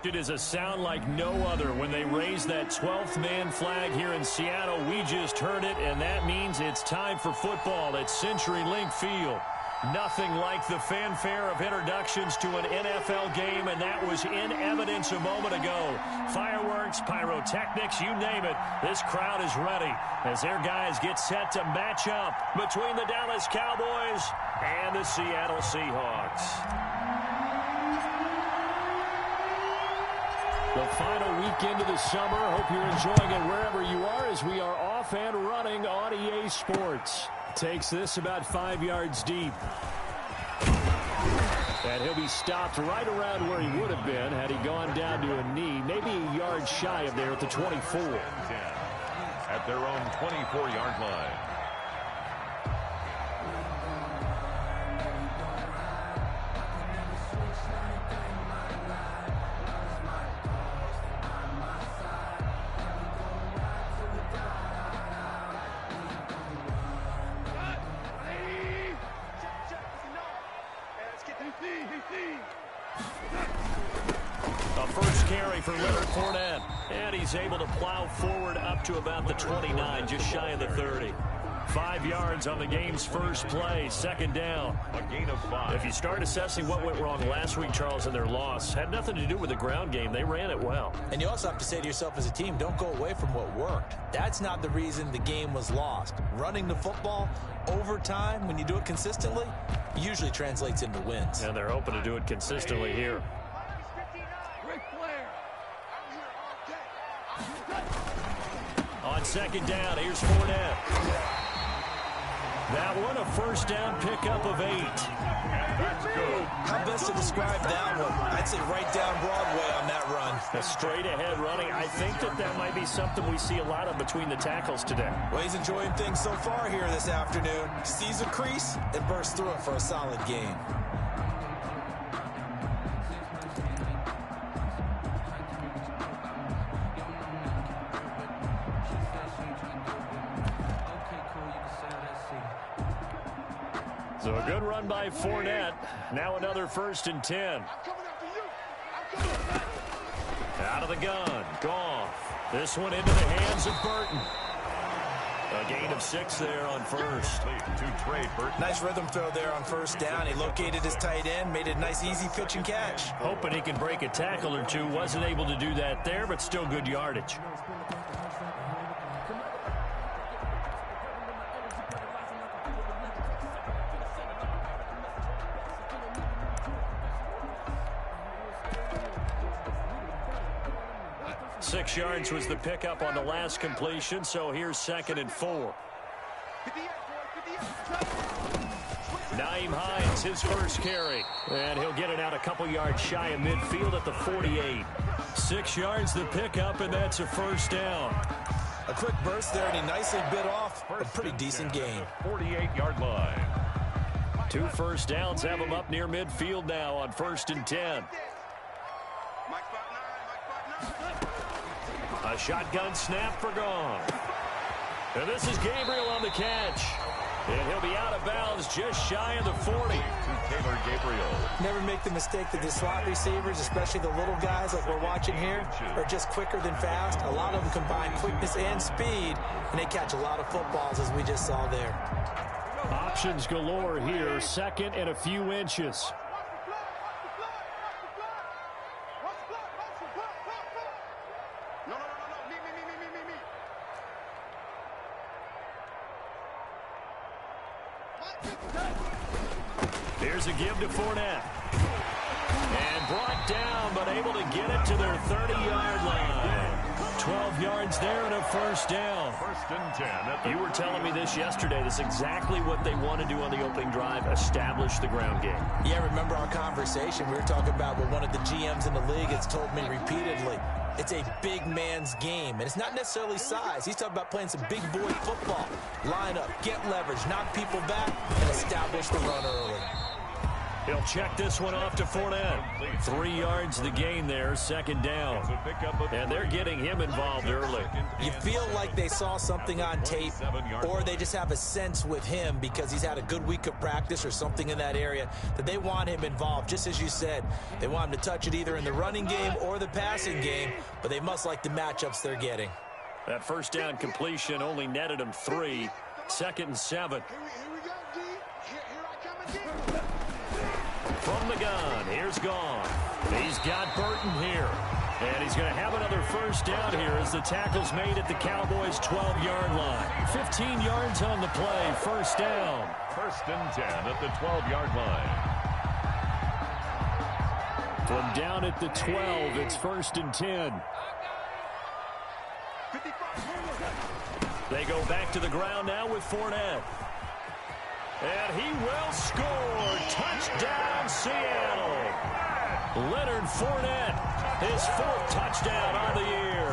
It is a sound like no other when they raise that 12th man flag here in Seattle. We just heard it, and that means it's time for football at CenturyLink Field. Nothing like the fanfare of introductions to an NFL game, and that was in evidence a moment ago. Fireworks, pyrotechnics, you name it. This crowd is ready as their guys get set to match up between the Dallas Cowboys and the Seattle Seahawks. The final weekend of the summer. Hope you're enjoying it wherever you are as we are off and running on EA Sports. Takes this about 5 yards deep. And he'll be stopped right around where he would have been had he gone down to a knee, maybe a yard shy of there at the 24. At their own 24-yard line. He's able to plow forward up to about the 29, just shy of the 30. 5 yards on the game's first play, second down. A gain of 5. If you start assessing what went wrong last week, Charles, in their loss, had nothing to do with the ground game. They ran it well. And you also have to say to yourself as a team, don't go away from what worked. That's not the reason the game was lost. Running the football over time, when you do it consistently, usually translates into wins. And they're hoping to do it consistently here. On second down, here's Fournette. That one, a first down pickup of 8. That's good. How best to describe that one? I'd say right down Broadway on that run. A straight ahead running. I think that might be something we see a lot of between the tackles today. Well, he's enjoying things so far here this afternoon. Sees a crease and bursts through it for a solid gain. So a good run by Fournette. Now another 1st and 10. Out of the gun. Gotw. This one into the hands of Burton. A gain of 6 there on first. To Trey Burton. Nice rhythm throw there on first down. He located his tight end, made a nice easy pitch and catch. Hoping he can break a tackle or two. Wasn't able to do that there, but still good yardage. Six yards was the pickup on the last completion, so here's 2nd and 4. Nyheim Hines, his first carry. And he'll get it out a couple yards shy of midfield at the 48. 6 yards the pickup, and that's a first down. A quick burst there, and he nicely bit off a pretty decent gain. 48-yard line. 2 first downs have him up near midfield now on 1st and 10. A shotgun snap for Gotw. And this is Gabriel on the catch. And he'll be out of bounds just shy of the 40. Taylor Gabriel. Never make the mistake that the slot receivers, especially the little guys like we're watching here, are just quicker than fast. A lot of them combine quickness and speed, and they catch a lot of footballs as we just saw there. Options galore here. 2nd and a few inches. Here's a give to Fournette. And brought down, but able to get it to their 30-yard line. 12 yards there and a first down. 1st and 10. You were telling me this yesterday. This is exactly what they want to do on the opening drive, establish the ground game. Yeah, remember our conversation. We were talking about what one of the GMs in the league has told me repeatedly. It's a big man's game, and it's not necessarily size. He's talking about playing some big boy football. Line up, get leverage, knock people back, and establish the run early. He'll check this one off to Fournette. 3 yards the gain there, second down. And they're getting him involved early. You feel like they saw something on tape, or they just have a sense with him because he's had a good week of practice or something in that area that they want him involved. Just as you said, they want him to touch it either in the running game or the passing game, but they must like the matchups they're getting. That first down completion only netted him 3. 2nd and 7. From the gun, here's Gone. He's got Burton here. And he's going to have another first down here as the tackle's made at the Cowboys' 12-yard line. 15 yards on the play, first down. 1st and 10 at the 12-yard line. From down at the 12, it's 1st and 10. They go back to the ground now with Fournette. And he will score. Touchdown, Seattle. Leonard Fournette, his 4th touchdown on the year.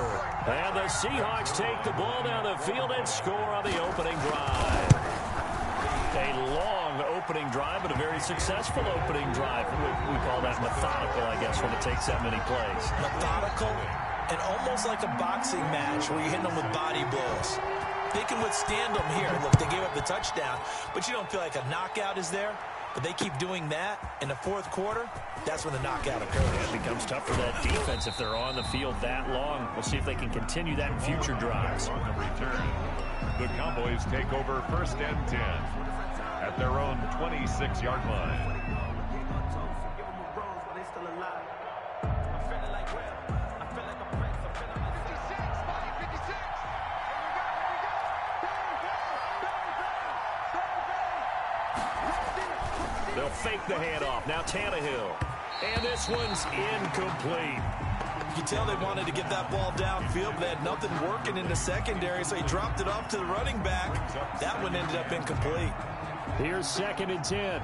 And the Seahawks take the ball down the field and score on the opening drive. A long opening drive, but a very successful opening drive. We call that methodical, I guess, when it takes that many plays. Methodical and almost like a boxing match where you're hitting them with body blows. They can withstand them here. Look, they gave up the touchdown, but you don't feel like a knockout is there. But they keep doing that in the 4th quarter. That's when the knockout occurs. Yeah, it becomes tough for that defense if they're on the field that long. We'll see if they can continue that in future drives. On the return, the Cowboys take over 1st and 10 at their own 26-yard line. They'll fake the handoff. Now Tannehill. And this one's incomplete. You can tell they wanted to get that ball downfield, but they had nothing working in the secondary, so he dropped it off to the running back. That one ended up incomplete. Here's 2nd and 10.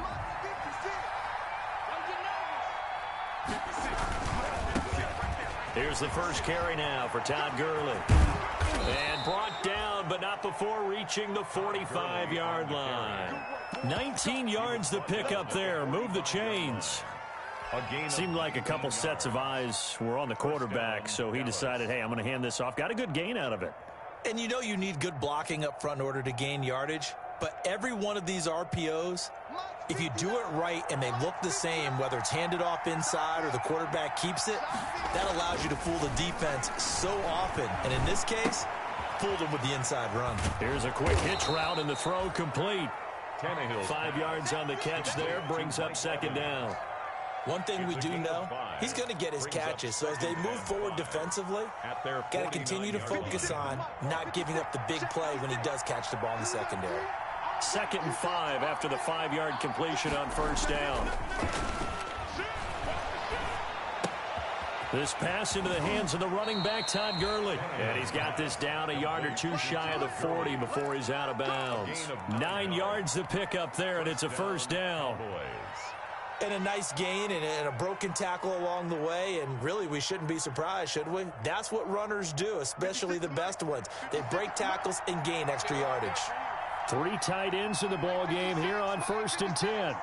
Here's the first carry now for Todd Gurley. And brought down, but not before reaching the 45-yard line. 19 yards to pick up there. Move the chains. Seemed like a couple sets of eyes were on the quarterback, so he decided, hey, I'm going to hand this off. Got a good gain out of it. And you know you need good blocking up front in order to gain yardage, but every one of these RPOs, if you do it right and they look the same, whether it's handed off inside or the quarterback keeps it, that allows you to fool the defense so often. And in this case, fooled them with the inside run. Here's a quick hitch route and the throw complete. Tannehill. 5 yards on the catch there, brings up 2nd down. One thing we do know, he's going to get his catches. So as they move forward defensively, got to continue to focus on not giving up the big play when he does catch the ball in the secondary. 2nd and 5 after the 5-yard completion on first down. This pass into the hands of the running back, Todd Gurley. And he's got this down a yard or two shy of the 40 before he's out of bounds. 9 yards to pick up there, and it's a first down. And a nice gain and a broken tackle along the way, and really we shouldn't be surprised, should we? That's what runners do, especially the best ones. They break tackles and gain extra yardage. 3 tight ends in the ball game here on 1st and 10.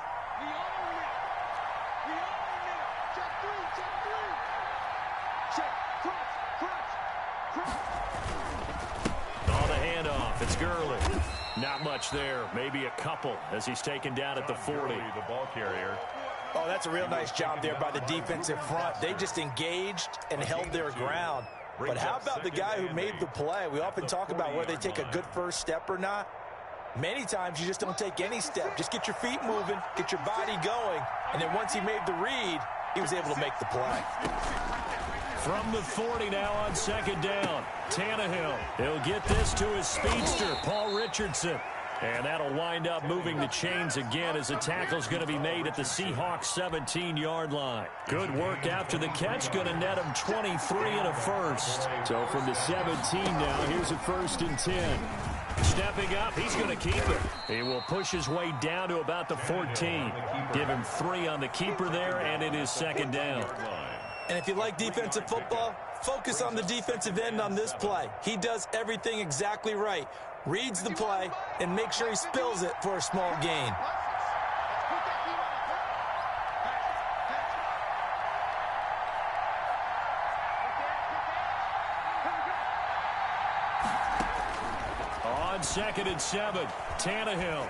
On the handoff, it's Gurley. Not much there, maybe a couple as he's taken down at the 40. The ball carrier. Oh, that's a real nice job there by the defensive front. They just engaged and held their ground. But how about the guy who made the play? We often talk about whether they take a good first step or not. Many times you just don't take any step. Just get your feet moving, get your body going, and then once he made the read, he was able to make the play. From the 40 now on 2nd down, Tannehill. He'll get this to his speedster, Paul Richardson. And that'll wind up moving the chains again as the tackle's going to be made at the Seahawks 17-yard line. Good work after the catch, going to net him 23 and a first. So from the 17 now, here's a 1st and 10. Stepping up, he's going to keep it. He will push his way down to about the 14. Give him 3 on the keeper there, and it is 2nd down. And if you like defensive football, focus on the defensive end on this play. He does everything exactly right. Reads the play and makes sure he spills it for a small gain. on 2nd and 7. Tannehill.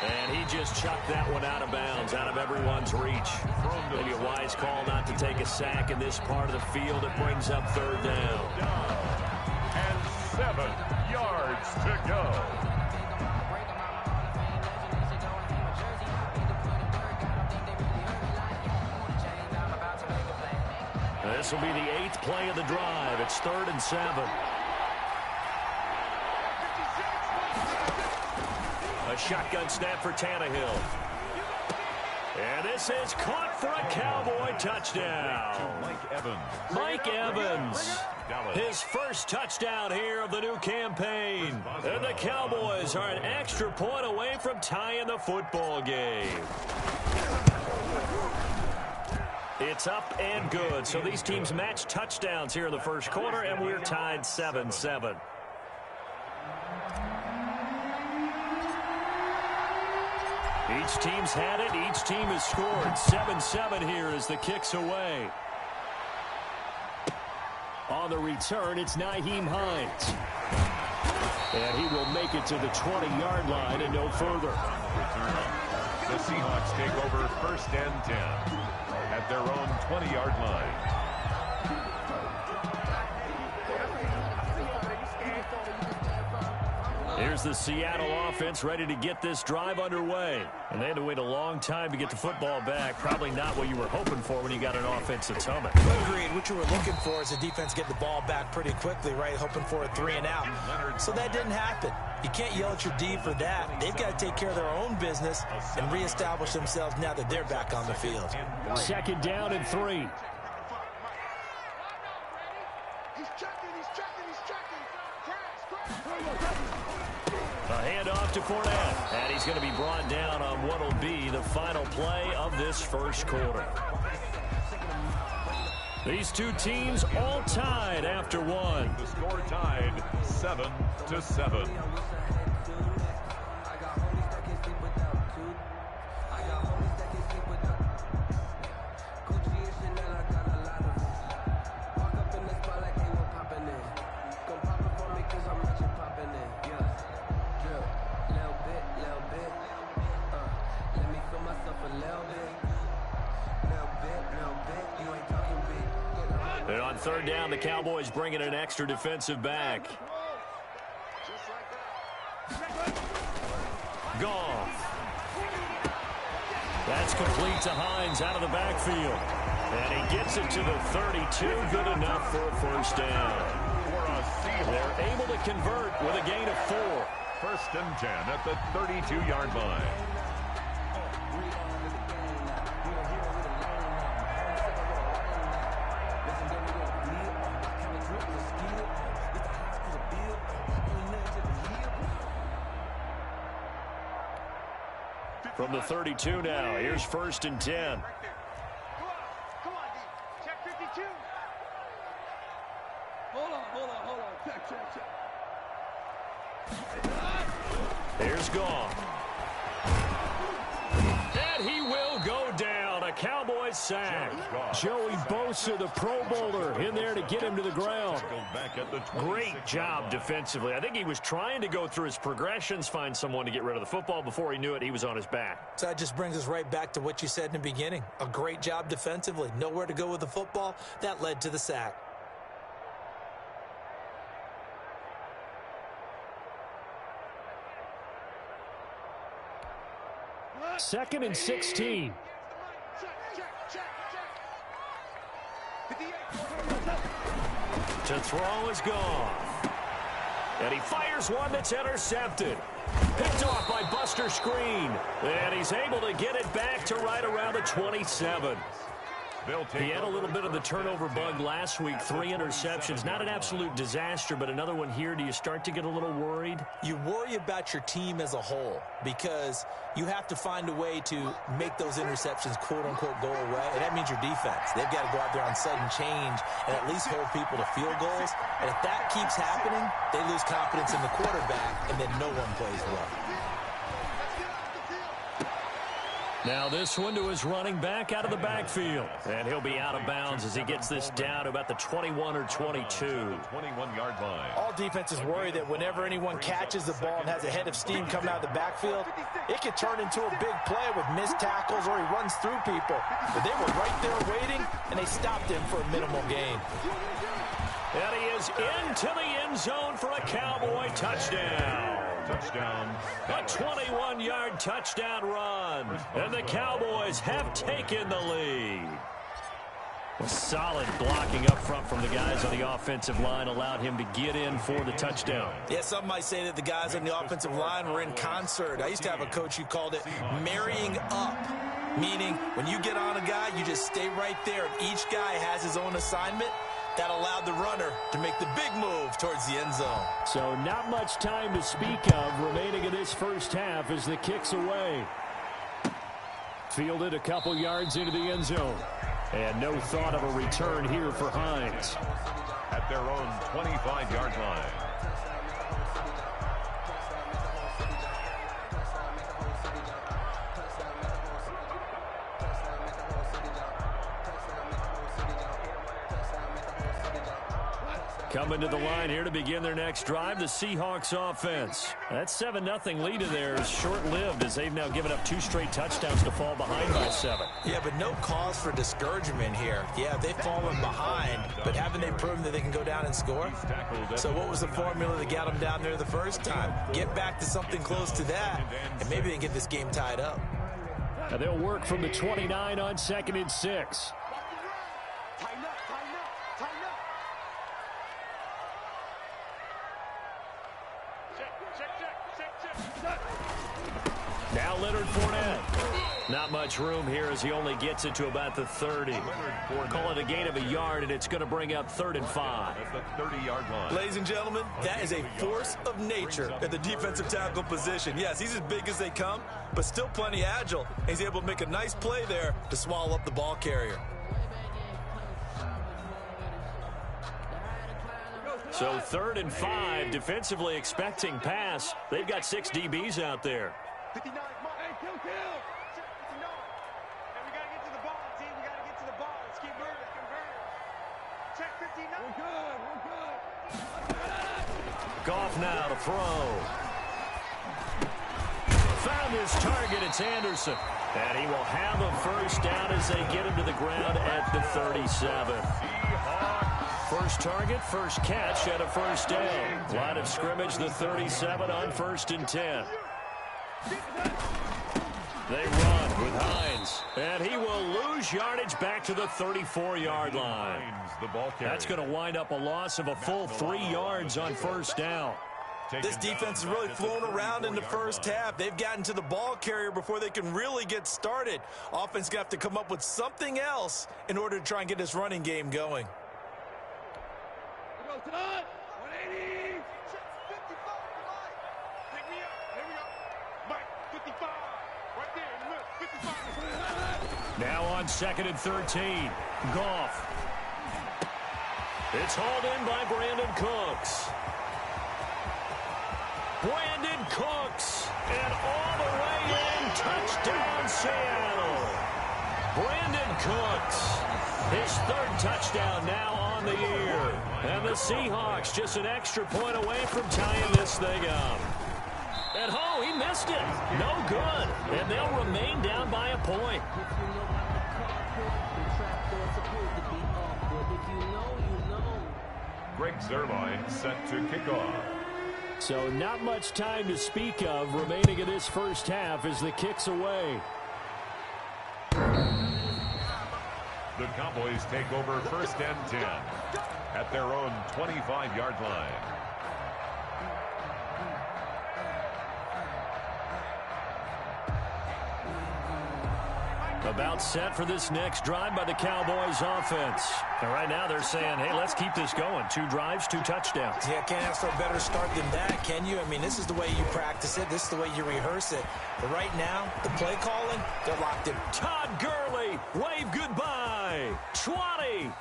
And he just chucked that one out of bounds, out of everyone's reach. Maybe a wise call not to take a sack in this part of the field. It brings up 3rd down. And 7 yards to go. This will be the 8th play of the drive. It's 3rd and 7. A shotgun snap for Tannehill. And this is caught for a Cowboy touchdown. Mike Evans. His first touchdown here of the new campaign. And the Cowboys are an extra point away from tying the football game. It's up and good. So these teams match touchdowns here in the first quarter, and we're tied 7-7. Each team's had it. Each team has scored. 7-7 here as the kick's away. On the return, it's Nyheim Hines. And he will make it to the 20-yard line and no further. The Seahawks take over 1st and 10 at their own 20-yard line. Here's the Seattle offense ready to get this drive underway. And they had to wait a long time to get the football back. Probably not what you were hoping for when you got an offensive summit. Agreed. What you were looking for is the defense get the ball back pretty quickly, right? Hoping for a 3 and out. So that didn't happen. You can't yell at your D for that. They've got to take care of their own business and reestablish themselves now that they're back on the field. 2nd down and 3. A handoff to Fournette, and he's going to be brought down on what will be the final play of this first quarter. These two teams all tied after one. The score tied 7-7. And on 3rd down, the Cowboys bringing an extra defensive back. Gotw. That's complete to Hines out of the backfield. And he gets it to the 32. Good enough for a 1st down. They're able to convert with a gain of 4. 1st and 10 at the 32-yard line. From the 32 now, here's 1st and 10. Come on, D. Check 52. Hold on. Check. Here's Gotw. And he will go down. A Cowboys sack. Joey Bosa, the Pro Bowler, in there to get him to the ground. Great job defensively. I think he was trying to go through his progressions, find someone to get rid of the football. Before he knew it, he was on his back. So that just brings us right back to what you said in the beginning. A great job defensively. Nowhere to go with the football. That led to the sack. Second and 16. To throw is Gotw. And he fires one that's intercepted. Picked off by Buster Skrine. And he's able to get it back to right around the 27. He had a little bit of the turnover bug last week. 3 interceptions. Not an absolute disaster, but another one here. Do you start to get a little worried? You worry about your team as a whole because you have to find a way to make those interceptions, quote-unquote, go away. And that means your defense. They've got to go out there on sudden change and at least hold people to field goals. And if that keeps happening, they lose confidence in the quarterback, and then no one plays well. Now this one to his running back out of the backfield. And he'll be out of bounds as he gets this down to about the 21 or 22. 21-yard line. All defenses worry that whenever anyone catches the ball and has a head of steam coming out of the backfield, it can turn into a big play with missed tackles or he runs through people. But they were right there waiting, and they stopped him for a minimal gain. And he is into the end zone for a Cowboy touchdown. Touchdown. A 21-yard touchdown run. And the Cowboys have taken the lead. Solid blocking up front from the guys on the offensive line allowed him to get in for the touchdown. Yeah, some might say that the guys on the offensive line were in concert. I used to have a coach who called it marrying up, meaning when you get on a guy, you just stay right there, and each guy has his own assignment. That allowed the runner to make the big move towards the end zone. So not much time to speak of remaining in this first half as the kick's away. Fielded a couple yards into the end zone. And no thought of a return here for Hines. At their own 25-yard line. Coming to the line here to begin their next drive, the Seahawks offense. That 7-0 lead of theirs short-lived as they've now given up 2 straight touchdowns to fall behind by 7. Yeah, but no cause for discouragement here. Yeah, they've fallen behind, but haven't they proven that they can go down and score? So what was the formula that got them down there the first time? Get back to something close to that, and maybe they can get this game tied up. Now they'll work from the 29 on 2nd and 6. Now Leonard Fournette. Not much room here as he only gets it to about the 30. Call it a gain of a yard, and it's going to bring up 3rd and 5. At the 30-yard line. Ladies and gentlemen, that is a force of nature at the defensive tackle position. Yes, he's as big as they come, but still plenty agile. He's able to make a nice play there to swallow up the ball carrier. So 3rd and 5, defensively expecting pass. They've got 6 DBs out there. 59, hey, kill. Check 59. And we got to get to the ball, team. We got to get to the ball. Let's keep moving. Check 59. We're good. Gotw now to throw. Found his target. It's Anderson. And he will have a first down as they get him to the ground at the 37. First target, first catch at a first down. Line of scrimmage, the 37 on 1st and 10. They run with Hines, and he will lose yardage back to the 34-yard line. That's going to wind up a loss of a full 3 yards on first down. This defense has really flown around in the first half. They've gotten to the ball carrier before they can really get started. Offense going to have to come up with something else in order to try and get this running game going. Go to the 180. 55. Pick me up. Here we go. Mike, 55. Right there in the middle. 55. Now on 2nd and 13. Gotw. It's hauled in by Brandon Cooks. Brandon Cooks. And all the way in. Touchdown, Seattle. Brandon Cooks. His 3rd touchdown now on the year. And the Seahawks just an extra point away from tying this thing up. And he missed it. No good. And they'll remain down by a point. Greg Zerline set to kick off. So not much time to speak of remaining in this first half as the kick's away. The Cowboys take over 1st and 10 at their own 25-yard line. About set for this next drive by the Cowboys offense. And right now they're saying, hey, let's keep this going. 2 drives, 2 touchdowns. Yeah, can't ask for a better start than that, can you? I mean, this is the way you practice it. This is the way you rehearse it. But right now, the play calling, they're locked in. Todd Gurley, wave goodbye. 20. Oh,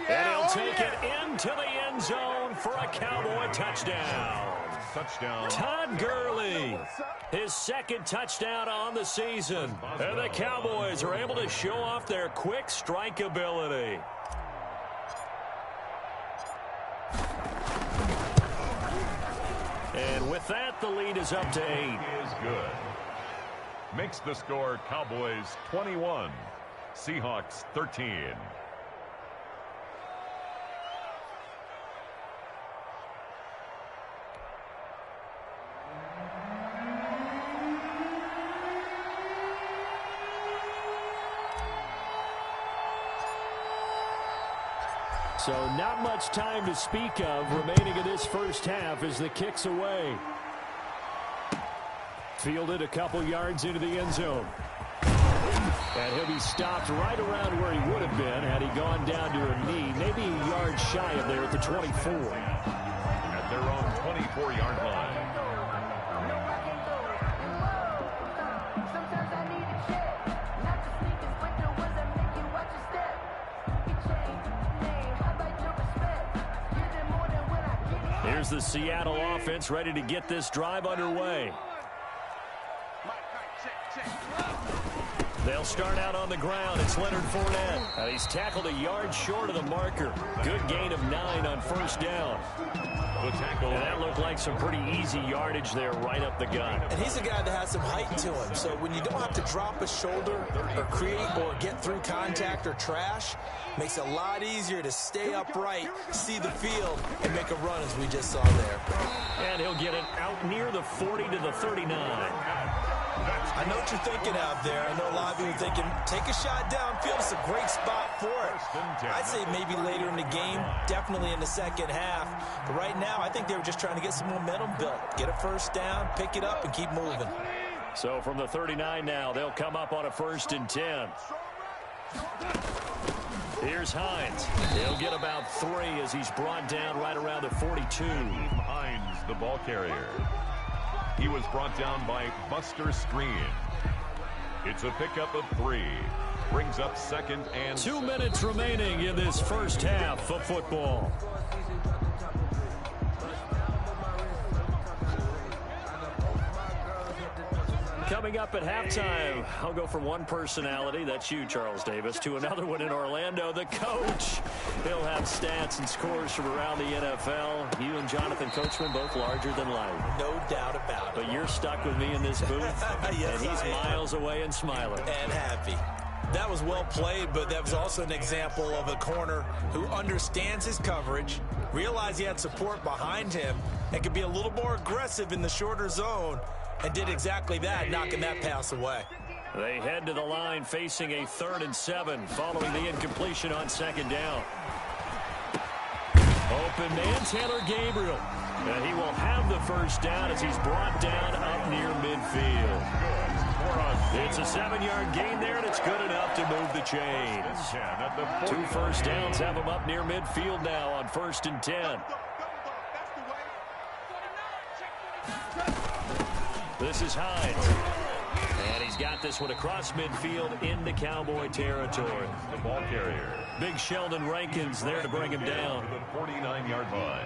yeah. And he'll take it into the end zone for a Cowboy touchdown. touchdown. Todd Gurley, his second touchdown on the season. And the Cowboys are able to show off their quick strike ability. And with that, the lead is up to 8. Is good. Makes the score Cowboys 21, Seahawks 13. So not much time to speak of remaining in this first half as the kick's away. Fielded a couple yards into the end zone. And he'll be stopped right around where he would have been had he gone down to a knee, maybe a yard shy of there at the 24. At their own 24-yard line. Here's the Seattle offense ready to get this drive underway. They'll start out on the ground. It's Leonard Fournette. And he's tackled a yard short of the marker. Good gain of 9 on first down. The tackle. And that looked like some pretty easy yardage there right up the gut. And he's a guy that has some height to him. So when you don't have to drop a shoulder or create or get through contact or trash, makes it a lot easier to stay upright, see the field, and make a run as we just saw there. And he'll get it out near the 40 to the 39. I know what you're thinking out there. I know a lot of you are thinking, take a shot downfield. It's a great spot for it. I'd say maybe later in the game, definitely in the second half. But right now, I think they were just trying to get some momentum built. Get a first down, pick it up, and keep moving. So from the 39 now, they'll come up on a 1st and 10. Here's Hines. He'll get about 3 as he's brought down right around the 42. Hines, the ball carrier. He was brought down by Buster Screen. It's a pickup of 3. Brings up 2nd and 2 minutes remaining in this first half of football. Coming up at halftime, I'll go from one personality, that's you, Charles Davis, to another one in Orlando, the coach. He'll have stats and scores from around the NFL. You and Jonathan Coachman both larger than life. No doubt about it. But you're stuck with me in this booth, yes, and he's miles away and smiling. And happy. That was well played, but that was also an example of a corner who understands his coverage, realized he had support behind him, and could be a little more aggressive in the shorter zone, and did exactly that, knocking that pass away. They head to the line facing a 3rd and 7 following the incompletion on 2nd down. Open man, Taylor Gabriel. And he will have the first down as he's brought down up near midfield. It's a 7-yard gain there, and it's good enough to move the chains. 2 first downs have him up near midfield now on 1st and 10. This is Hines. And he's got this one across midfield into Cowboy territory. The ball carrier. Big Sheldon Rankins there to bring him down. To the 49-yard line.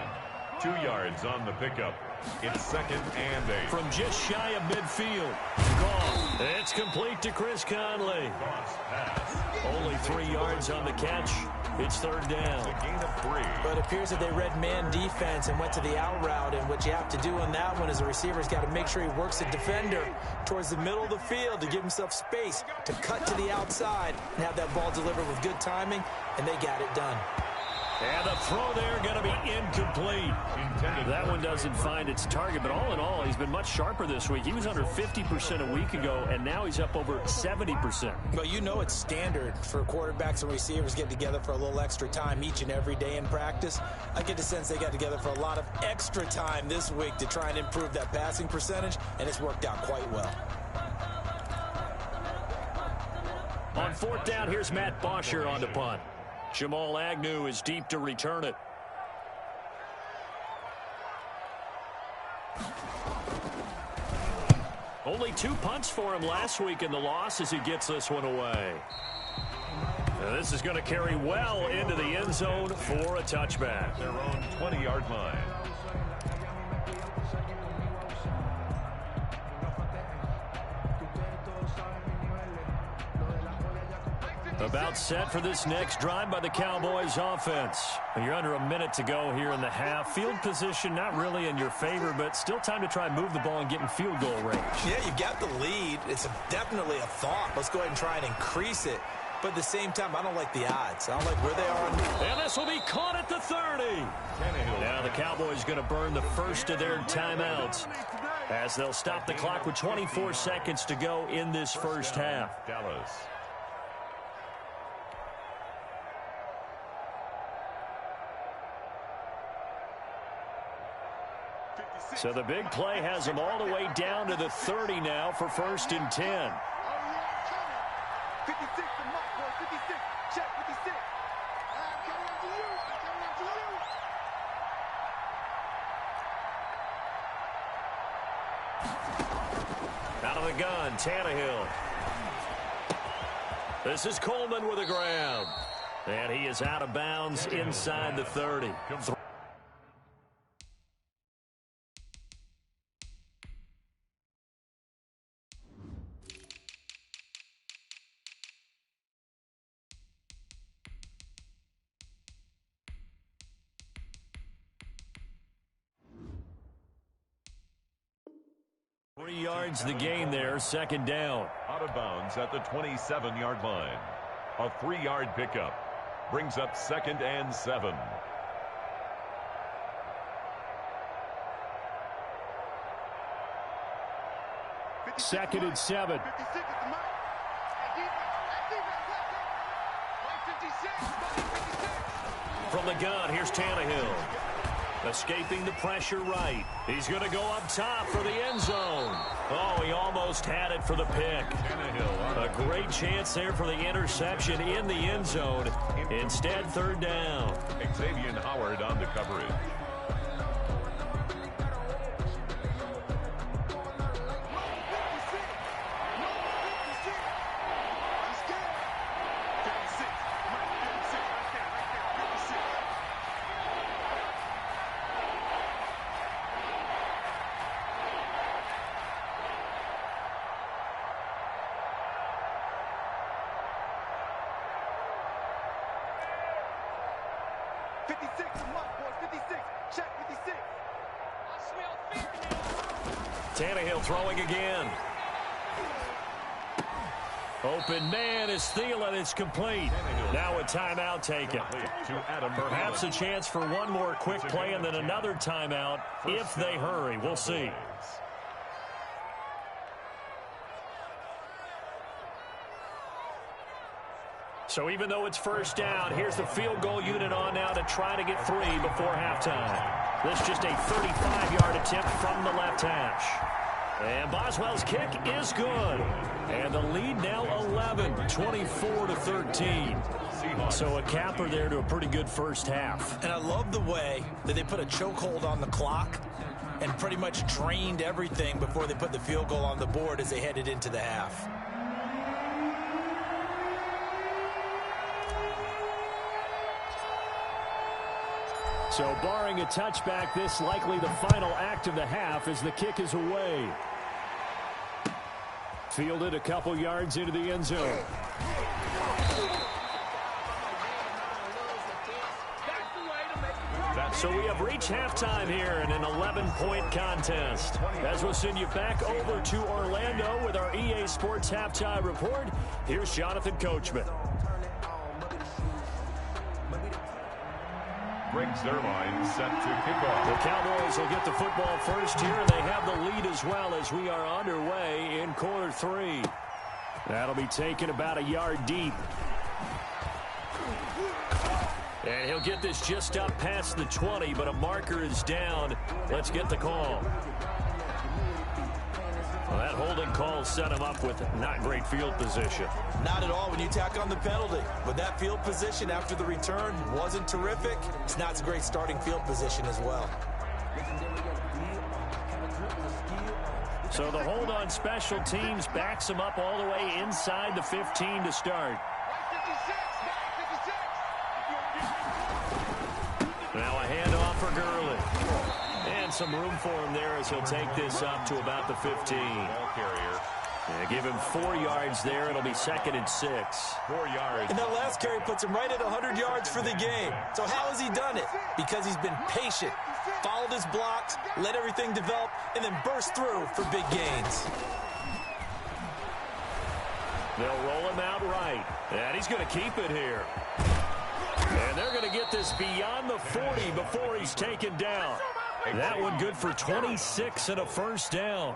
2 yards on the pickup. It's 2nd and 8. From just shy of midfield. Gone. It's complete to Chris Conley. Only 3 yards on the catch. It's 3rd down. A gain of 3. But it appears that they read man defense and went to the out route. And what you have to do on that one is the receiver's got to make sure he works the defender towards the middle of the field to give himself space to cut to the outside and have that ball delivered with good timing. And they got it done. And the throw there going to be incomplete. That one doesn't find its target, but all in all, he's been much sharper this week. He was under 50% a week ago, and now he's up over 70%. Well, you know it's standard for quarterbacks and receivers getting together for a little extra time each and every day in practice. I get the sense they got together for a lot of extra time this week to try and improve that passing percentage, and it's worked out quite well. On 4th down, here's Matt Bosher on the punt. Jamal Agnew is deep to return it. Only 2 punts for him last week in the loss as he gets this one away. And this is going to carry well into the end zone for a touchback. Their own 20-yard line. About set for this next drive by the Cowboys offense. You're under a minute to go here in the half. Field position not really in your favor, but still time to try and move the ball and get in field goal range. Yeah, you've got the lead. It's definitely a thought. Let's go ahead and try and increase it. But at the same time, I don't like the odds. I don't like where they are. And this will be caught at the 30. Now the Cowboys going to burn the first of their timeouts as they'll stop the clock with 24 seconds to go in this first half. Dallas. So the big play has them all the way down to the 30 now for 1st and 10. 56 to Mike, boy. 56. Check 56. I'm coming after you. I'm coming after you. Out of the gun, Tannehill. This is Coleman with a grab. And he is out of bounds inside the 30. 3 yards the gain there, 2nd down. Out of bounds at the 27-yard line. A 3-yard pickup brings up 2nd and 7. Second and 7. 56 is the Mike. From the gun, here's Tannehill. Escaping the pressure right. He's going to go up top for the end zone. Oh, he almost had it for the pick. A great chance there for the interception in the end zone. Instead, 3rd down. Xavier Howard on the coverage. Tannehill throwing again. Open man is Thielen. It's complete. Now a timeout taken. Perhaps a chance for one more quick play and then another timeout if they hurry. We'll see. So even though it's 1st down, here's the field goal unit on now to try to get 3 before halftime. This just a 35-yard attempt from the left hash. And Boswell's kick is good. And the lead now 11, 24-13. So a capper there to a pretty good first half. And I love the way that they put a chokehold on the clock and pretty much drained everything before they put the field goal on the board as they headed into the half. So barring a touchback, this likely the final act of the half as the kick is away. Fielded a couple yards into the end zone. So we have reached halftime here in an 11-point contest. As we'll send you back over to Orlando with our EA Sports Halftime Report, here's Jonathan Coachman. Greg Zerline set to kick off. The Cowboys will get the football first here, and they have the lead as well as we are underway in quarter 3. That'll be taken about a yard deep. And he'll get this just up past the 20, but a marker is down. Let's get the call. Well, that holding call set him up with not great field position. Not at all when you tack on the penalty. But that field position after the return wasn't terrific. It's not a great starting field position as well. So the hold on special teams backs him up all the way inside the 15 to start. Now a handoff for Gurley. And some room for him there as he'll take this up to about the 15. Ball carrier Yeah, give him 4 yards there. It'll be 2nd and 6. 4 yards. And that last carry puts him right at 100 yards for the game. So how has he done it? Because he's been patient, followed his blocks, let everything develop, and then burst through for big gains. They'll roll him out right. And he's going to keep it here. And they're going to get this beyond the 40 before he's taken down. That one good for 26 and a first down.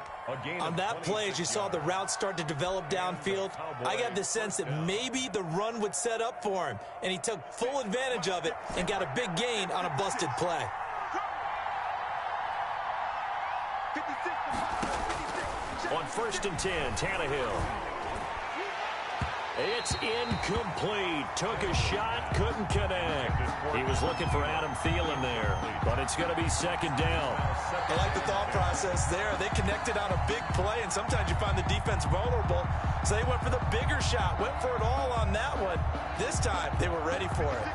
On that play, as you saw the route start to develop downfield, I got the sense that maybe the run would set up for him, and he took full advantage of it and got a big gain on a busted play. On 1st and 10, Tannehill. It's incomplete. Took a shot, couldn't connect. He was looking for Adam Thielen there, but it's going to be 2nd down. I like the thought process there. They connected on a big play, and sometimes you find the defense vulnerable. So they went for the bigger shot, went for it all on that one. This time, they were ready for it.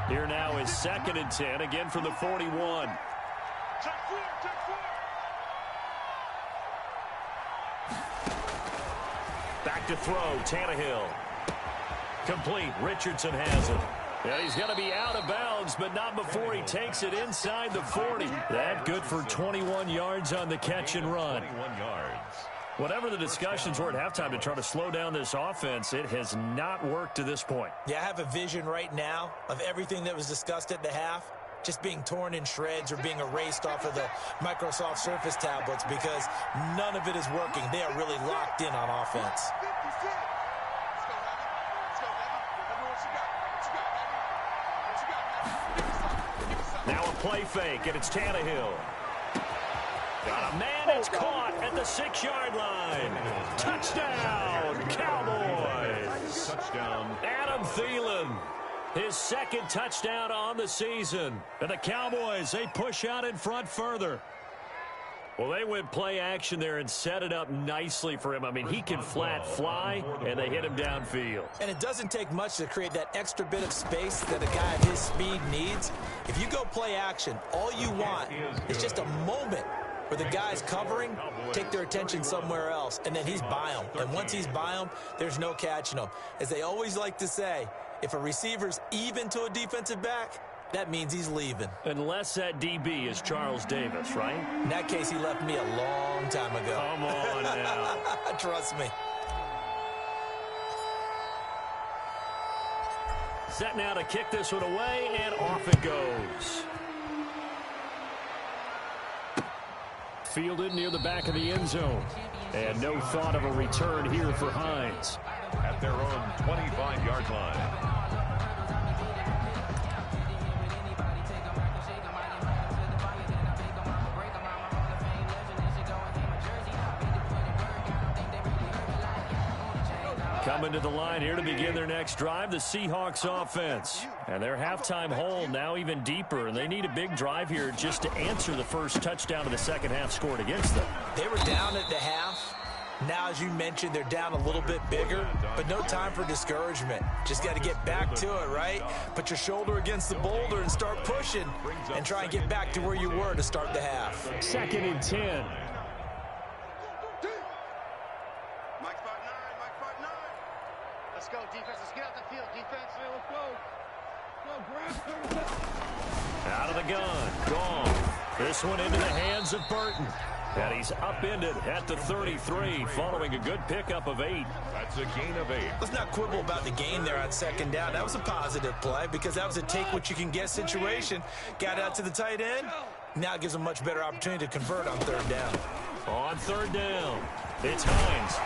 Here now is 2nd and 10, again from the 41. Back to throw, Tannehill. Complete, Richardson has it. And he's going to be out of bounds, but not before he takes it inside the 40. That good for 21 yards on the catch and run. 21 yards. Whatever the discussions were at halftime to try to slow down this offense, it has not worked to this point. Yeah, I have a vision right now of everything that was discussed at the half just being torn in shreds or being erased off of the Microsoft Surface tablets because none of it is working. They are really locked in on offense. Now a play fake, and it's Tannehill. Got a man that's caught at the 6-yard line. Touchdown, Cowboys. Touchdown. Adam Thielen, his 2nd touchdown on the season. And the Cowboys, they push out in front further. Well, they went play action there and set it up nicely for him. I mean, he can flat fly, and they hit him downfield. And it doesn't take much to create that extra bit of space that a guy of his speed needs. If you go play action, all you want is just a moment where the guys covering take their attention somewhere else, and then he's by him. And once he's by him, there's no catching him. As they always like to say, if a receiver's even to a defensive back, that means he's leaving. Unless that DB is Charles Davis, right? In that case, he left me a long time ago. Come on now. Trust me. Set now to kick this one away, and off it goes. Fielded near the back of the end zone. And no thought of a return here for Hines. At their own 25-yard line. Coming to the line here to begin their next drive, the Seahawks offense. And their halftime hole now even deeper, and they need a big drive here just to answer the first touchdown of the second half scored against them. They were down at the half. Now, as you mentioned, they're down a little bit bigger, but no time for discouragement. Just got to get back to it, right? Put your shoulder against the boulder and start pushing and try and get back to where you were to start the half. 2nd and 10. Let's go, defense. Let's get out the field, defense. Let's go. Out of the gun. Gone. This one into the hands of Burton. And he's upended at the 33 following a good pickup of 8. That's a gain of 8. Let's not quibble about the gain there on 2nd down. That was a positive play because that was a take-what-you-can-get situation. Got out to the tight end. Now it gives a much better opportunity to convert on 3rd down. On 3rd down, it's Hines.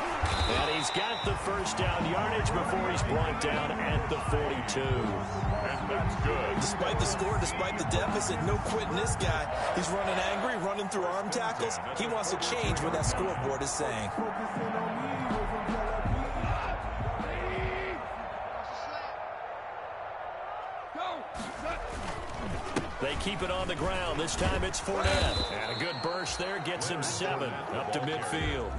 And he's got the first down yardage before he's brought down at the 42. And that's good. Despite the score, despite the deficit, no quitting this guy. He's running angry, running through arm tackles. He wants to change what that scoreboard is saying. They keep it on the ground. This time it's Fournette. And a good burst there gets him 7 up to midfield.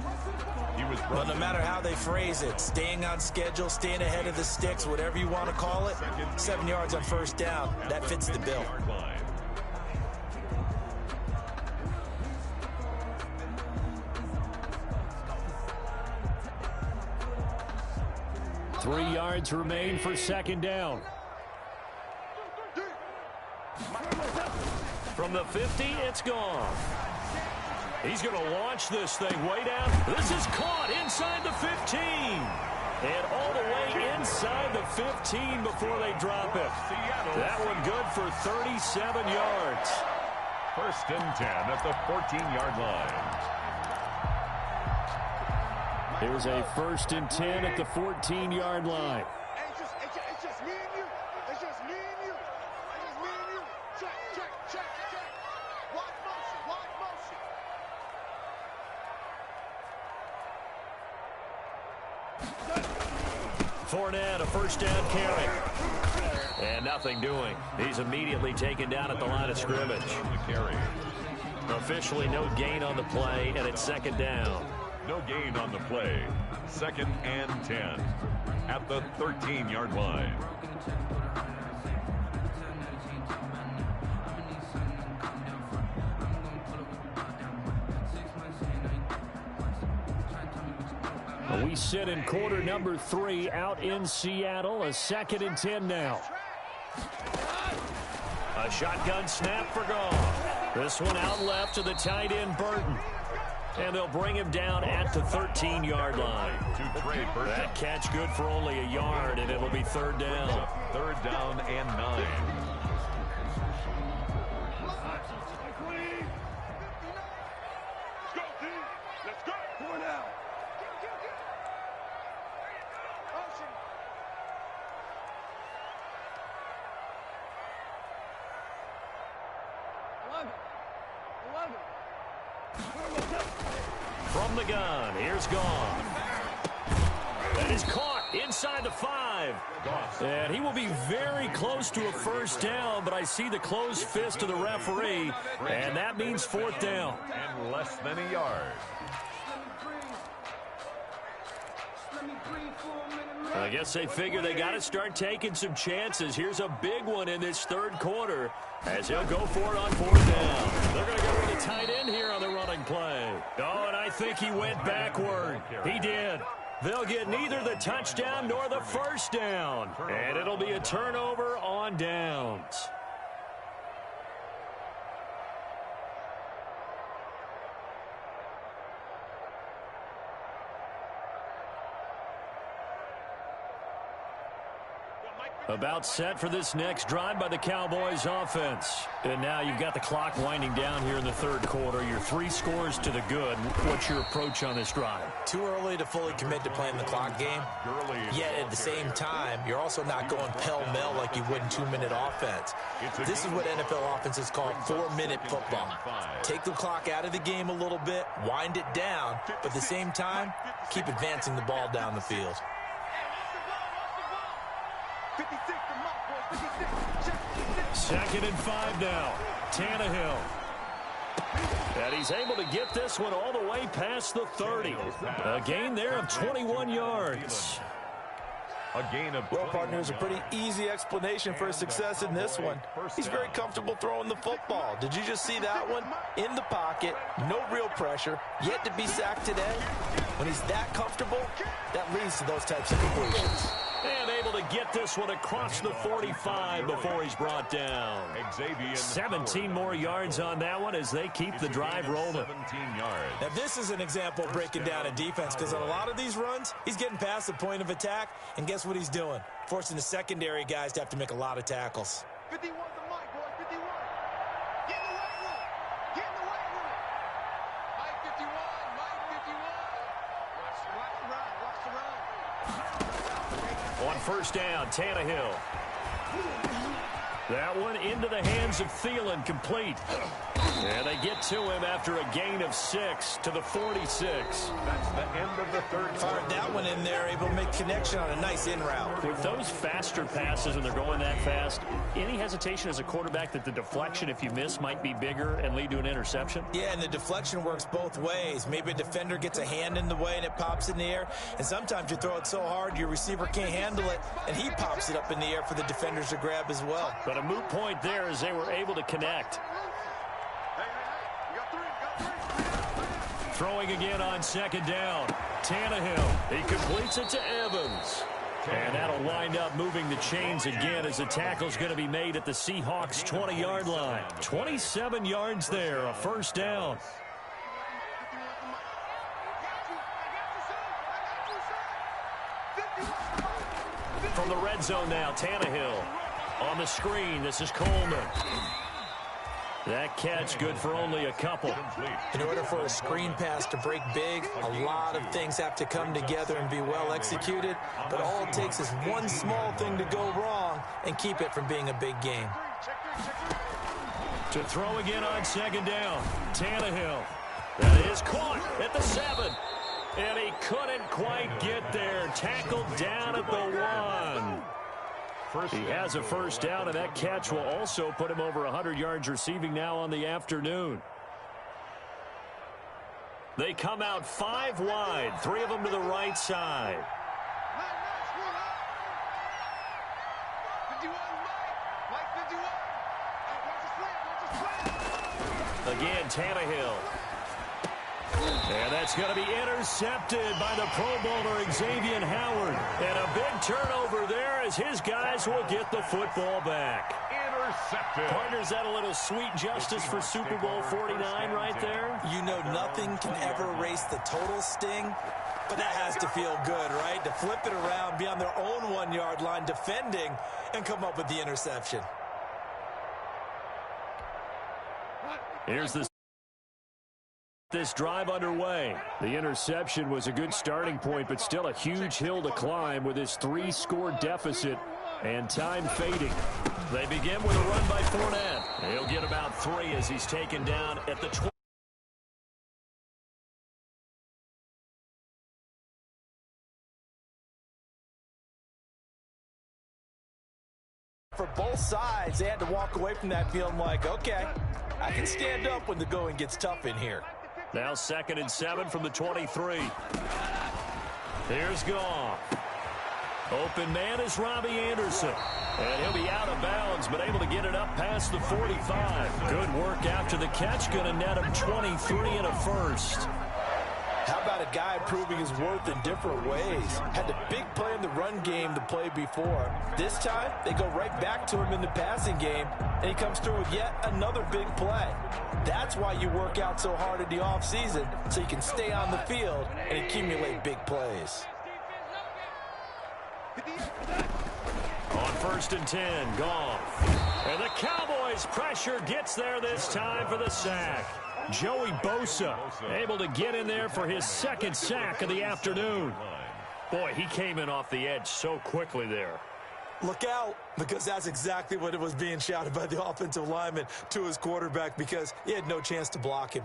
Well, no matter how they phrase it, staying on schedule, staying ahead of the sticks, whatever you want to call it, 7 yards on 1st down, that fits the bill. 3 yards remain for second down. From the 50, it's gone. He's going to launch this thing way down. This is caught inside the 15. And all the way inside the 15 before they drop it. That one good for 37 yards. 1st and 10 at the 14-yard line. Here's a 1st and 10 at the 14-yard line. It's just me and you. It's just me and you. It's just me and you. Check. Watch motion. Fournette, a 1st down carry. And nothing doing. He's immediately taken down at the line of scrimmage. Officially no gain on the play, and it's 2nd down. No gain on the play. 2nd and 10 at the 13-yard line. We sit in quarter number 3 out in Seattle. A 2nd and 10 now. A shotgun snap for Gotw. This one out left to the tight end, Burton. And they'll bring him down at the 13-yard line. That catch good for only a yard, and it'll be 3rd down. 3rd down and 9. Let's go. Going out. From the gun, here's Gone. That is caught inside the 5. And he will be very close to a 1st down, but I see the closed fist of the referee, and that means 4th down. And less than a yard. I guess they figure they got to start taking some chances. Here's a big one in this 3rd quarter as he'll go for it on 4th down. They're going to go with a tight end here on the running play. Oh, and I think he went backward. He did. They'll get neither the touchdown nor the 1st down. And it'll be a turnover on downs. About set for this next drive by the Cowboys offense. And now you've got the clock winding down here in the 3rd quarter. Your 3 scores to the good. What's your approach on this drive? Too early to fully commit to playing the clock game. Yet at the same time, you're also not going pell-mell like you would in 2-minute offense. This is what NFL offenses call 4-minute football. Take the clock out of the game a little bit, wind it down, but at the same time, keep advancing the ball down the field. 2nd and 5 now. Tannehill. And he's able to get this one all the way past the 30. A gain there of 21 yards. A gain of well, partners, a pretty easy explanation for his success in this one. He's very comfortable throwing the football. Did you just see that one? In the pocket, no real pressure, yet to be sacked today. When he's that comfortable, that leads to those types of completions. And able to get this one across the 45 before he's brought down. 17 more yards on that one as they keep the drive rolling. 17 yards. Now, this is an example of breaking down a defense because on a lot of these runs, he's getting past the point of attack, and guess what he's doing? Forcing the secondary guys to have to make a lot of tackles. 51's the mic, boys. 51. Get in the weight room. Get in the weight room. Mike 51. Mike 51. Watch the run. Watch the run. On 1st down, Tannehill. That one into the hands of Thielen, complete. And they get to him after a gain of 6 to the 46. That's the end of the 3rd. Fired that one in there, able to make connection on a nice in route. With those faster passes and they're going that fast, any hesitation as a quarterback that the deflection, if you miss, might be bigger and lead to an interception? Yeah, and the deflection works both ways. Maybe a defender gets a hand in the way and it pops in the air. And sometimes you throw it so hard your receiver can't handle it, and he pops it up in the air for the defenders to grab as well. But a moot point there as they were able to connect. Throwing again on 2nd down. Tannehill. He completes it to Evans. And that'll wind up moving the chains again as the tackle's going to be made at the Seahawks' 20-yard line. 27 yards there, a first down. From the red zone now, Tannehill. On the screen, this is Coleman. That catch good for only a couple. In order for a screen pass to break big, a lot of things have to come together and be well executed. But all it takes is one small thing to go wrong and keep it from being a big game. To throw again on second down, Tannehill. That is caught at the 7. And he couldn't quite get there. Tackled down at the 1. He has a first down, and that catch will also put him over 100 yards receiving now on the afternoon. They come out 5 wide, 3 of them to the right side. Again, Tannehill. And that's going to be intercepted by the Pro Bowler Xavier Howard. And a big turnover there as his guys will get the football back. Intercepted. Partners, that a little sweet justice for Super Bowl 49 right there? You know nothing can ever erase the total sting, but that has to feel good, right? To flip it around, be on their own 1-yard line defending, and come up with the interception. Here's this drive underway. The interception was a good starting point, but still a huge hill to climb with his 3-score deficit and time fading. They begin with a run by Fournette. He'll get about 3 as he's taken down at the 20. For both sides, they had to walk away from that feeling like, okay, I can stand up when the going gets tough in here. Now 2nd and 7 from the 23. Here's Goff. Open man is Robbie Anderson. And he'll be out of bounds, but able to get it up past the 45. Good work after the catch. Going to net him 23 and a first. How about a guy proving his worth in different ways? Had the big play in the run game to play before. This time, they go right back to him in the passing game, and he comes through with yet another big play. That's why you work out so hard in the offseason, so you can stay on the field and accumulate big plays. On 1st and 10, Goff. And the Cowboys' pressure gets there this time for the sack. Joey Bosa able to get in there for his 2nd sack of the afternoon. Boy, he came in off the edge so quickly there. Look out, because that's exactly what it was being shouted by the offensive lineman to his quarterback, because he had no chance to block him.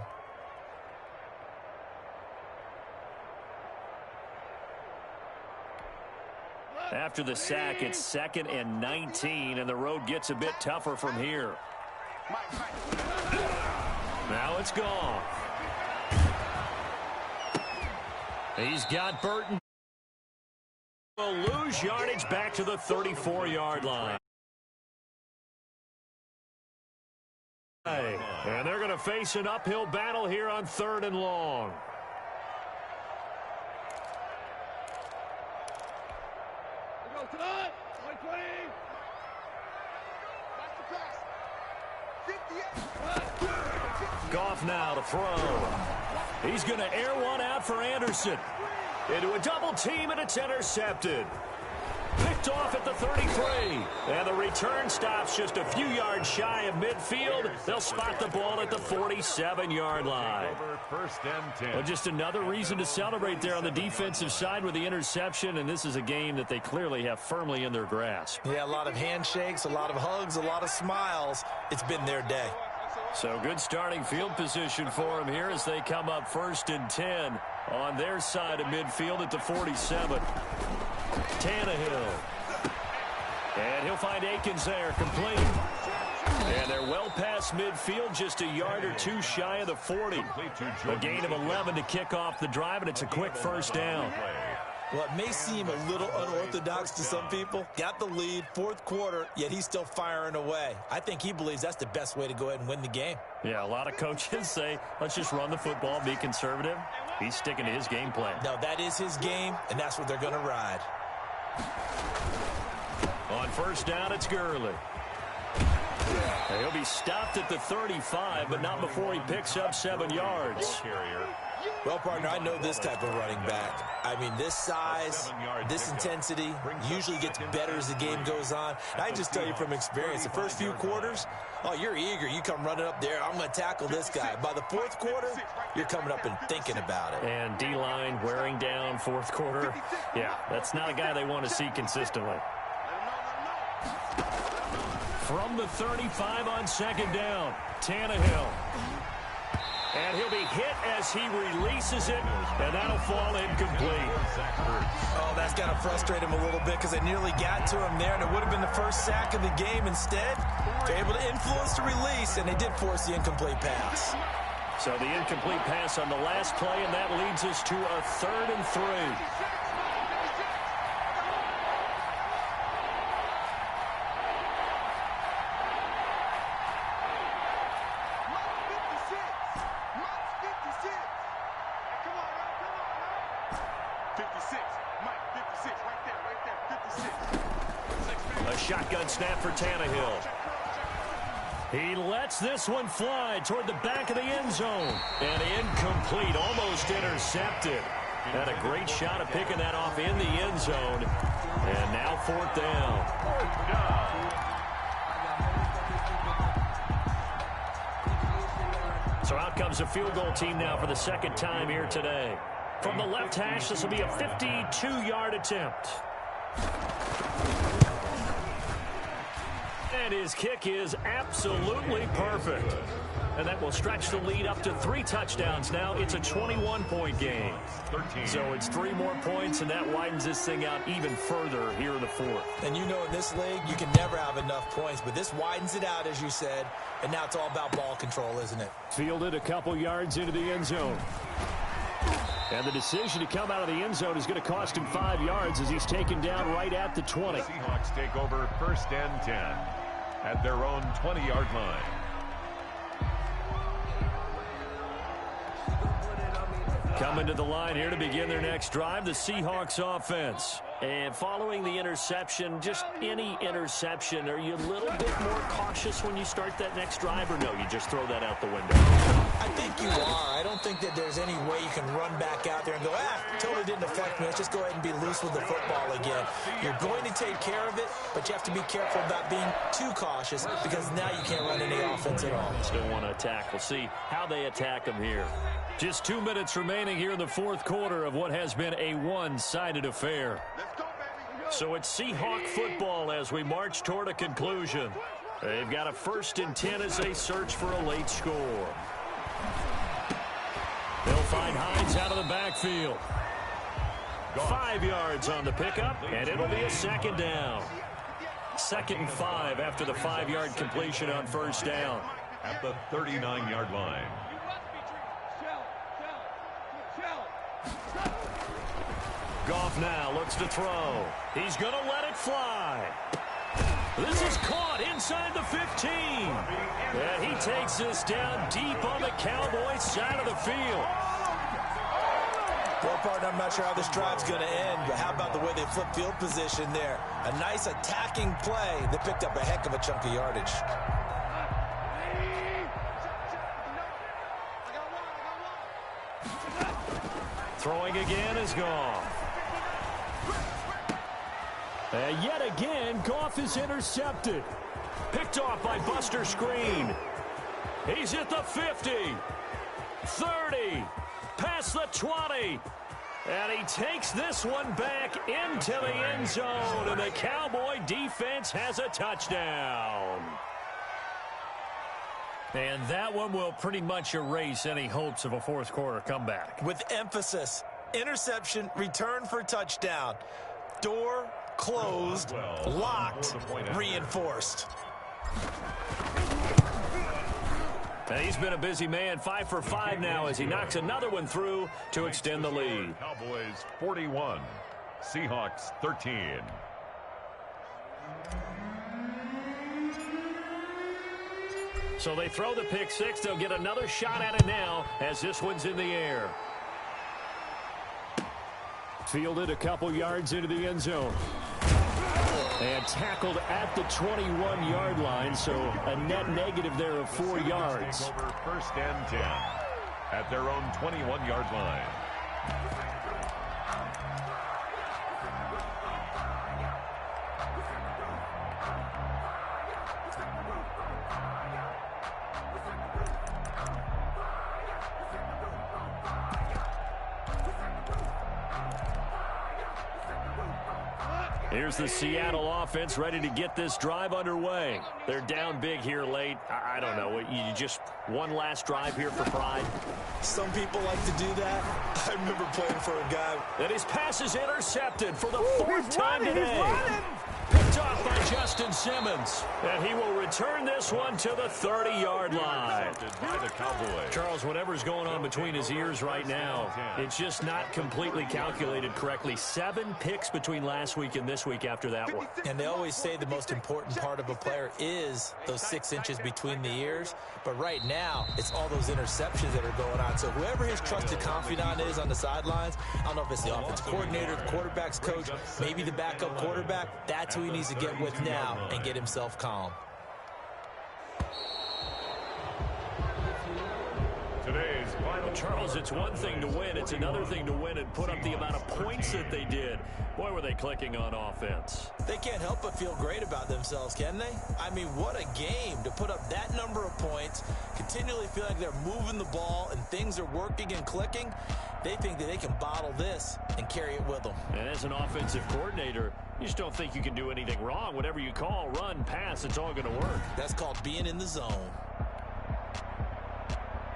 After the sack, it's 2nd and 19, and the road gets a bit tougher from here. Now it's gone. He's got Burton. Will lose yardage back to the 34-yard line. And they're going to face an uphill battle here on 3rd and long. Goff now to throw. He's going to air one out for Anderson. Into a double team, and it's intercepted. Picked off at the 33. And the return stops just a few yards shy of midfield. They'll spot the ball at the 47-yard line. 1st and 10. Well, just another reason to celebrate there on the defensive side with the interception, and this is a game that they clearly have firmly in their grasp. Yeah, a lot of handshakes, a lot of hugs, a lot of smiles. It's been their day. So good starting field position for him here as they come up 1st and 10 on their side of midfield at the 47. Tannehill. And he'll find Akins there, complete. And they're well past midfield, just a yard or 2 shy of the 40. A gain of 11 to kick off the drive, and it's a quick first down. Well, it may seem a little unorthodox to some people. Got the lead, 4th quarter, yet he's still firing away. I think he believes that's the best way to go ahead and win the game. Yeah, a lot of coaches say, let's just run the football, be conservative. He's sticking to his game plan. No, that is his game, and that's what they're going to ride. On first down, it's Gurley. He'll be stopped at the 35, but not before he picks up 7 yards. Well, partner, I know this type of running back. I mean, this size, this intensity usually gets better as the game goes on. And I just tell you from experience, the first few quarters, oh, you're eager. You come running up there, I'm going to tackle this guy. By the fourth quarter, you're coming up and thinking about it. And D-line wearing down fourth quarter. Yeah, that's not a guy they want to see consistently. From the 35 on second down, Tannehill. And he'll be hit as he releases it, and that'll fall incomplete. Oh, that's got to frustrate him a little bit because they nearly got to him there, and it would have been the first sack of the game. Instead, they're able to influence the release, and they did force the incomplete pass. So the incomplete pass on the last play, and that leads us to a 3rd and 3. Shotgun snap for Tannehill. He lets this one fly toward the back of the end zone. And incomplete, almost intercepted. Had a great shot at picking that off in the end zone. And now 4th down. So out comes a field goal team now for the second time here today. From the left hash, this will be a 52-yard attempt. And his kick is absolutely perfect. And that will stretch the lead up to 3 touchdowns now. It's a 21-point game. So it's 3 more points, and that widens this thing out even further here in the 4th. And you know in this league, you can never have enough points. But this widens it out, as you said. And now it's all about ball control, isn't it? Fielded a couple yards into the end zone. And the decision to come out of the end zone is going to cost him 5 yards as he's taken down right at the 20. Seahawks take over 1st and 10 at their own 20-yard line. Coming to the line here to begin their next drive, the Seahawks offense. And following the interception, just any interception, are you a little bit more cautious when you start that next drive, or no, you just throw that out the window? I think you are. I don't think that there's any way you can run back out there and go, totally didn't affect me. Let's just go ahead and be loose with the football again. You're going to take care of it, but you have to be careful about being too cautious because now you can't run any offense at all. Still want to attack. We'll see how they attack them here. Just 2 minutes remaining here in the 4th quarter of what has been a one-sided affair. So it's Seahawk football as we march toward a conclusion. They've got a 1st and 10 as they search for a late score. They'll find Hines out of the backfield. 5 yards on the pickup, and it'll be a 2nd down. 2nd and 5 after the 5-yard completion on 1st down. At the 39-yard line. Goff now looks to throw. He's going to let it fly. This is caught inside the 15. And he takes this down deep on the Cowboys side of the field. Well, partner, I'm not sure how this drive's going to end, but how about the way they flip field position there? A nice attacking play. They picked up a heck of a chunk of yardage. Throwing again is Goff. And yet again, Goff is intercepted. Picked off by Buster Screen. He's at the 50. 30. Past the 20. And he takes this one back into the end zone. And the Cowboy defense has a touchdown. And that one will pretty much erase any hopes of a 4th quarter comeback. With emphasis, interception, return for touchdown. Door closed, locked, reinforced. And he's been a busy man, 5 for 5 now as he knocks another one through to extend the lead. Cowboys 41, Seahawks 13. So they throw the pick 6. They'll get another shot at it now as this one's in the air. Fielded a couple yards into the end zone. And tackled at the 21-yard line, so a net negative there of 4 yards. Over 1st and 10 at their own 21-yard line. Here's the Seattle offense ready to get this drive underway. They're down big here late. I don't know. You just one last drive here for pride. Some people like to do that. I remember playing for a guy. And his pass is intercepted for the 4th time today. Picked off by Justin Simmons. And he will return this one to the 30-yard line. By the Cowboys. Charles, whatever's going on between his ears right now, it's just not completely calculated correctly. 7 picks between last week and this week after that one. And they always say the most important part of a player is those 6 inches between the ears. But right now, it's all those interceptions that are going on. So whoever his trusted confidant is on the sidelines, I don't know if it's the offensive coordinator, the quarterback's coach, maybe the backup quarterback, that's who he needs to get with now and get himself calm. Today's final. Charles, it's one thing to win. It's another thing to win and put up the amount of points that they did. Boy, were they clicking on offense. They can't help but feel great about themselves, can they? I mean, what a game to put up that number of points, continually feel like they're moving the ball and things are working and clicking. They think that they can bottle this and carry it with them. And as an offensive coordinator, you just don't think you can do anything wrong. Whatever you call, run, pass, it's all going to work. That's called being in the zone.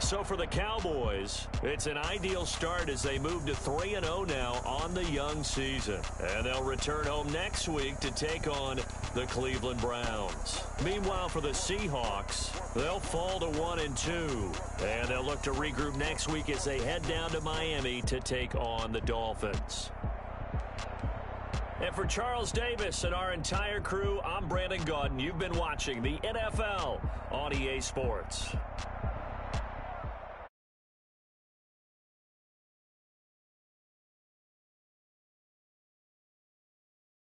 So for the Cowboys, it's an ideal start as they move to 3-0 now on the young season. And they'll return home next week to take on the Cleveland Browns. Meanwhile, for the Seahawks, they'll fall to 1-2. And they'll look to regroup next week as they head down to Miami to take on the Dolphins. And for Charles Davis and our entire crew, I'm Brandon Gotw. You've been watching the NFL on EA Sports.